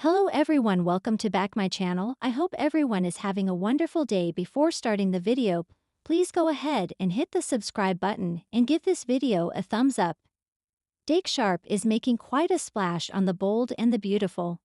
Hello everyone, welcome to back my channel. I hope everyone is having a wonderful day. Before starting the video, please go ahead and hit the subscribe button and give this video a thumbs up. Deke Sharp is making quite a splash on The Bold and the Beautiful.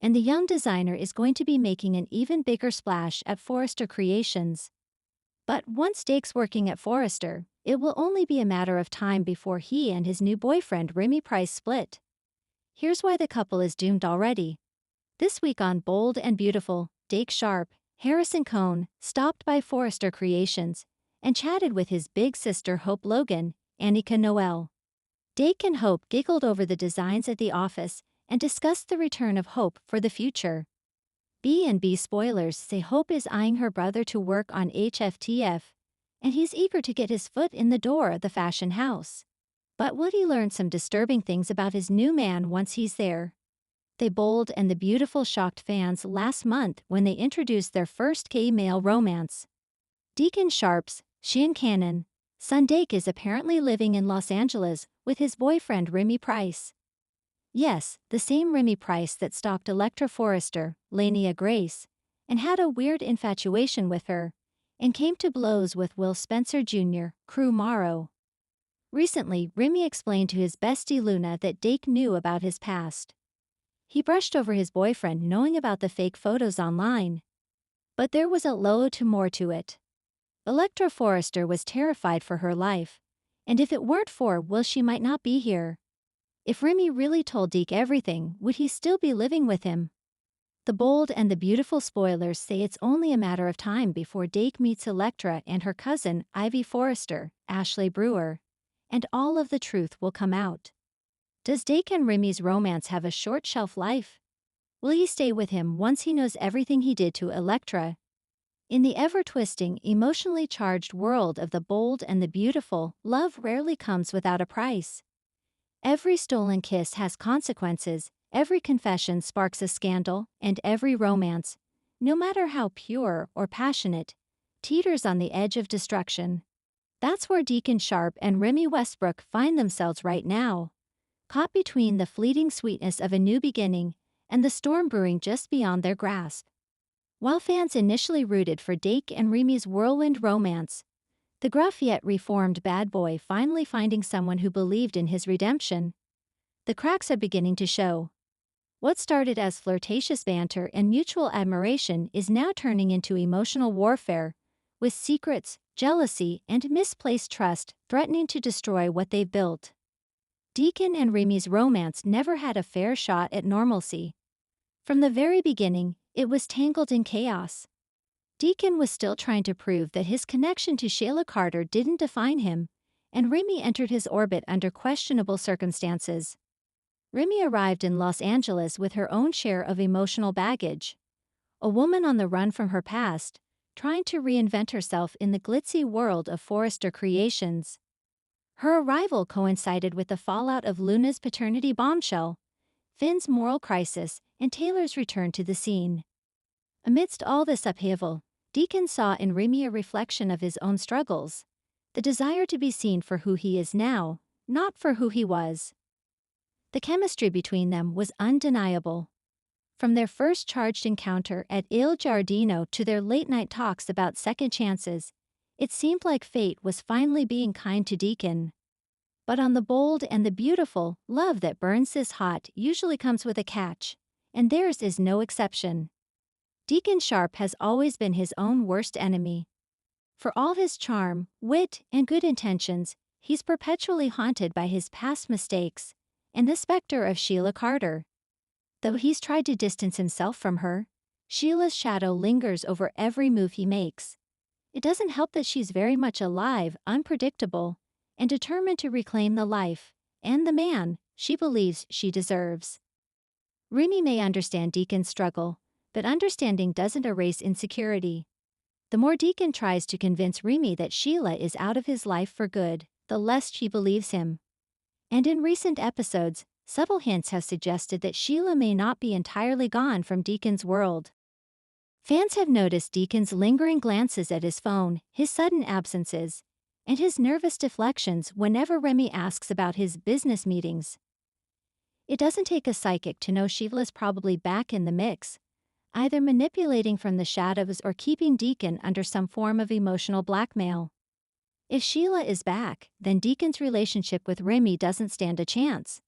And the young designer is going to be making an even bigger splash at Forrester Creations. But once Dake's working at Forrester, it will only be a matter of time before he and his new boyfriend Remy split. Here's why the couple is doomed already. This week on Bold and Beautiful, Deke Sharp, Harrison Cohn, stopped by Forrester Creations and chatted with his big sister Hope Logan, Annika Noel. Deke and Hope giggled over the designs at the office and discussed the return of Hope for the future. B&B spoilers say Hope is eyeing her brother to work on HFTF, and he's eager to get his foot in the door at the fashion house. But will he learn some disturbing things about his new man once he's there? The Bold and the Beautiful shocked fans last month when they introduced their first gay male romance. Deke Sharp's Sean Cannon son Deke is apparently living in Los Angeles with his boyfriend Remy Price. Yes, the same Remy Price that stalked Electra Forrester, Lania Grace, and had a weird infatuation with her, and came to blows with Will Spencer Jr., Crew Morrow. Recently, Remy explained to his bestie Luna that Deke knew about his past. He brushed over his boyfriend knowing about the fake photos online. But there was a lot more to it. Electra Forrester was terrified for her life, and if it weren't for Will, she might not be here. If Remy really told Deke everything, would he still be living with him? The Bold and the Beautiful spoilers say it's only a matter of time before Deke meets Electra and her cousin Ivy Forrester, Ashley Brewer, and all of the truth will come out. Does Deke and Remy's romance have a short shelf life? Will he stay with him once he knows everything he did to Electra? In the ever-twisting, emotionally charged world of The Bold and the Beautiful, love rarely comes without a price. Every stolen kiss has consequences, every confession sparks a scandal, and every romance, no matter how pure or passionate, teeters on the edge of destruction. That's where Deke Sharp and Remy Westbrook find themselves right now, caught between the fleeting sweetness of a new beginning and the storm brewing just beyond their grasp. While fans initially rooted for Deke and Remy's whirlwind romance, the gruff yet reformed bad boy finally finding someone who believed in his redemption, the cracks are beginning to show. What started as flirtatious banter and mutual admiration is now turning into emotional warfare, with secrets, jealousy, and misplaced trust threatening to destroy what they've built. Deke and Remy's romance never had a fair shot at normalcy. From the very beginning, it was tangled in chaos. Deke was still trying to prove that his connection to Sheila Carter didn't define him, and Remy entered his orbit under questionable circumstances. Remy arrived in Los Angeles with her own share of emotional baggage. A woman on the run from her past, trying to reinvent herself in the glitzy world of Forrester Creations. Her arrival coincided with the fallout of Luna's paternity bombshell, Finn's moral crisis, and Taylor's return to the scene. Amidst all this upheaval, Deke saw in Remy a reflection of his own struggles, the desire to be seen for who he is now, not for who he was. The chemistry between them was undeniable. From their first charged encounter at Il Giardino to their late-night talks about second chances, it seemed like fate was finally being kind to Deke. But on The Bold and the Beautiful, love that burns this hot usually comes with a catch, and theirs is no exception. Deke Sharp has always been his own worst enemy. For all his charm, wit, and good intentions, he's perpetually haunted by his past mistakes and the specter of Sheila Carter. Though he's tried to distance himself from her, Sheila's shadow lingers over every move he makes. It doesn't help that she's very much alive, unpredictable, and determined to reclaim the life and the man she believes she deserves. Remy may understand Deke's struggle, but understanding doesn't erase insecurity. The more Deke tries to convince Remy that Sheila is out of his life for good, the less she believes him. And in recent episodes, subtle hints have suggested that Sheila may not be entirely gone from Deke's world. Fans have noticed Deke's lingering glances at his phone, his sudden absences, and his nervous deflections whenever Remy asks about his business meetings. It doesn't take a psychic to know Sheila's probably back in the mix, either manipulating from the shadows or keeping Deacon under some form of emotional blackmail. If Sheila is back, then Deacon's relationship with Remy doesn't stand a chance.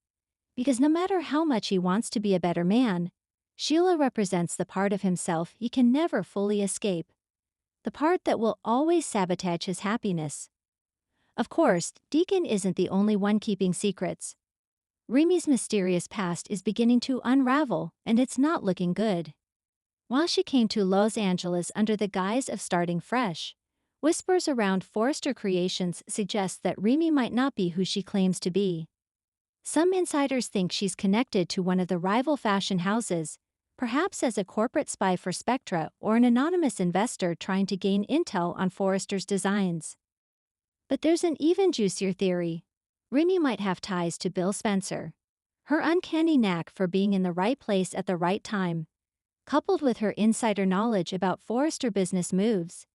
Because no matter how much he wants to be a better man, Sheila represents the part of himself he can never fully escape. The part that will always sabotage his happiness. Of course, Deacon isn't the only one keeping secrets. Remy's mysterious past is beginning to unravel, and it's not looking good. While she came to Los Angeles under the guise of starting fresh, whispers around Forrester Creations suggest that Remy might not be who she claims to be. Some insiders think she's connected to one of the rival fashion houses, perhaps as a corporate spy for Spectra or an anonymous investor trying to gain intel on Forrester's designs. But there's an even juicier theory. Remy might have ties to Bill Spencer. Her uncanny knack for being in the right place at the right time, coupled with her insider knowledge about Forrester business moves,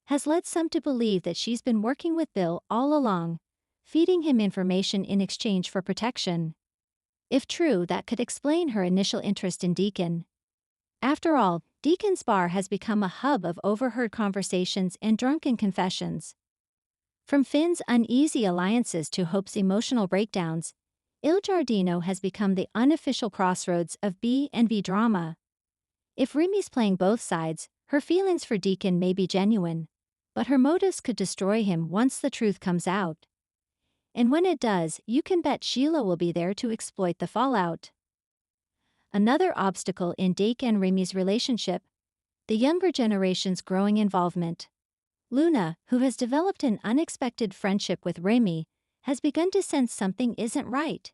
has led some to believe that she's been working with Bill all along, feeding him information in exchange for protection. If true, that could explain her initial interest in Deacon. After all, Deacon's bar has become a hub of overheard conversations and drunken confessions. From Finn's uneasy alliances to Hope's emotional breakdowns, Il Giardino has become the unofficial crossroads of B and V drama. If Remy's playing both sides, her feelings for Deacon may be genuine, but her motives could destroy him once the truth comes out. And when it does, you can bet Sheila will be there to exploit the fallout. Another obstacle in Deke and Remy's relationship: the younger generation's growing involvement. Luna, who has developed an unexpected friendship with Remy, has begun to sense something isn't right.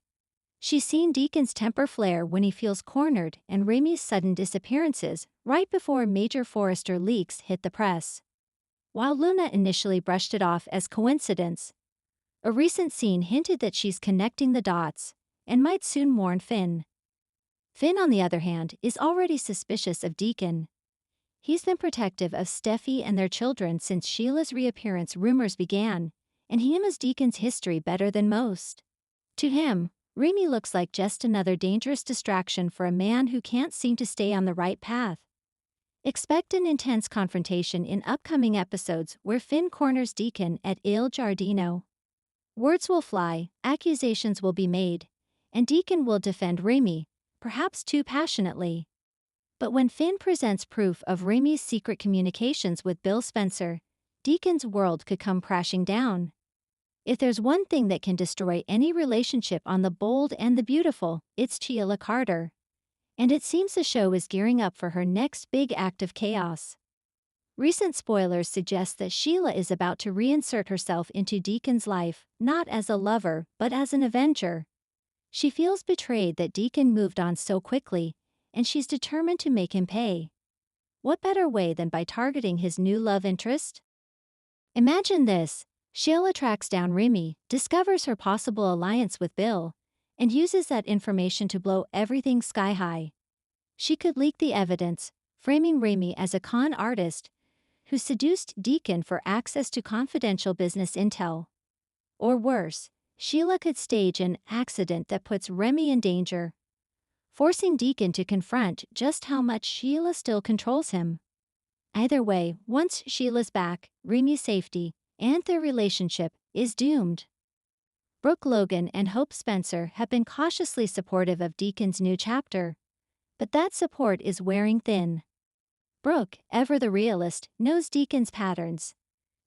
She's seen Deacon's temper flare when he feels cornered and Remy's sudden disappearances right before major Forrester leaks hit the press. While Luna initially brushed it off as coincidence, a recent scene hinted that she's connecting the dots and might soon warn Finn. Finn, on the other hand, is already suspicious of Deacon. He's been protective of Steffi and their children since Sheila's reappearance rumors began, and he knows Deacon's history better than most. To him, Remy looks like just another dangerous distraction for a man who can't seem to stay on the right path. Expect an intense confrontation in upcoming episodes where Finn corners Deacon at Il Giardino. Words will fly, accusations will be made, and Deacon will defend Remy, perhaps too passionately. But when Finn presents proof of Remy's secret communications with Bill Spencer, Deacon's world could come crashing down. If there's one thing that can destroy any relationship on The Bold and the Beautiful, it's Sheila Carter. And it seems the show is gearing up for her next big act of chaos. Recent spoilers suggest that Sheila is about to reinsert herself into Deacon's life, not as a lover, but as an avenger. She feels betrayed that Deacon moved on so quickly, and she's determined to make him pay. What better way than by targeting his new love interest? Imagine this: Sheila tracks down Remy, discovers her possible alliance with Bill, and uses that information to blow everything sky high. She could leak the evidence, framing Remy as a con artist who seduced Deacon for access to confidential business intel. Or worse, Sheila could stage an accident that puts Remy in danger, forcing Deacon to confront just how much Sheila still controls him. Either way, once Sheila's back, Remy's safety and their relationship is doomed. Brooke Logan and Hope Spencer have been cautiously supportive of Deacon's new chapter, but that support is wearing thin. Brooke, ever the realist, knows Deacon's patterns.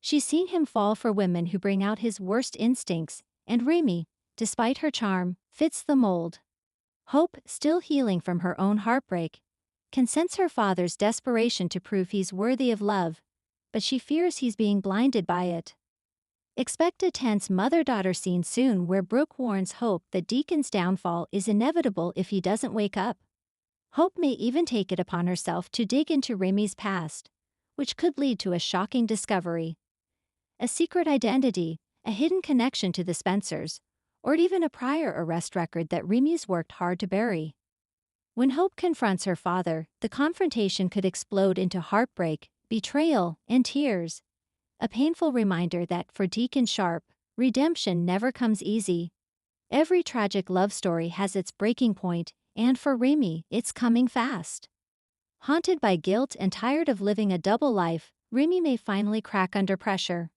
She's seen him fall for women who bring out his worst instincts, and Remy, despite her charm, fits the mold. Hope, still healing from her own heartbreak, can sense her father's desperation to prove he's worthy of love, but she fears he's being blinded by it. Expect a tense mother-daughter scene soon where Brooke warns Hope that Deacon's downfall is inevitable if he doesn't wake up. Hope may even take it upon herself to dig into Remy's past, which could lead to a shocking discovery. A secret identity, a hidden connection to the Spencers, or even a prior arrest record that Remy's worked hard to bury. When Hope confronts her father, the confrontation could explode into heartbreak, betrayal, and tears. A painful reminder that, for Deacon Sharp, redemption never comes easy. Every tragic love story has its breaking point, and for Remy, it's coming fast. Haunted by guilt and tired of living a double life, Remy may finally crack under pressure.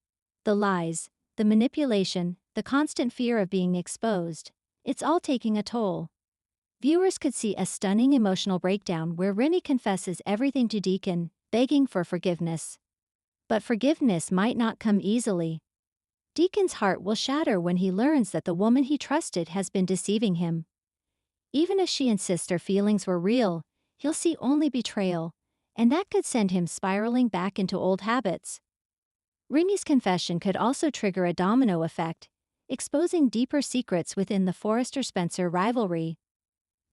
The lies, the manipulation, the constant fear of being exposed, it's all taking a toll. Viewers could see a stunning emotional breakdown where Remy confesses everything to Deke, begging for forgiveness. But forgiveness might not come easily. Deacon's heart will shatter when he learns that the woman he trusted has been deceiving him. Even if she insists her feelings were real, he'll see only betrayal, and that could send him spiraling back into old habits. Remy's confession could also trigger a domino effect, exposing deeper secrets within the Forrester-Spencer rivalry.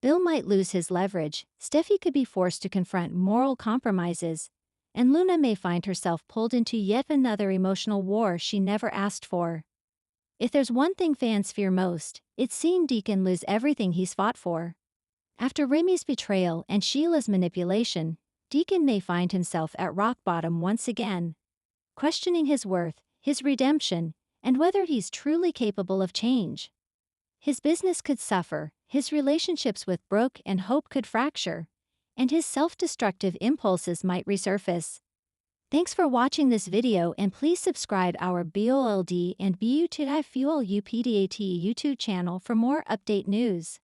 Bill might lose his leverage, Steffi could be forced to confront moral compromises, and Luna may find herself pulled into yet another emotional war she never asked for. If there's one thing fans fear most, it's seeing Deke lose everything he's fought for. After Remy's betrayal and Sheila's manipulation, Deke may find himself at rock bottom once again, questioning his worth, his redemption, and whether he's truly capable of change. His business could suffer, his relationships with Brooke and Hope could fracture, and his self-destructive impulses might resurface. Thanks for watching this video, and please subscribe our BOLD and BUTIFUEL UPDAT YouTube channel for more update news.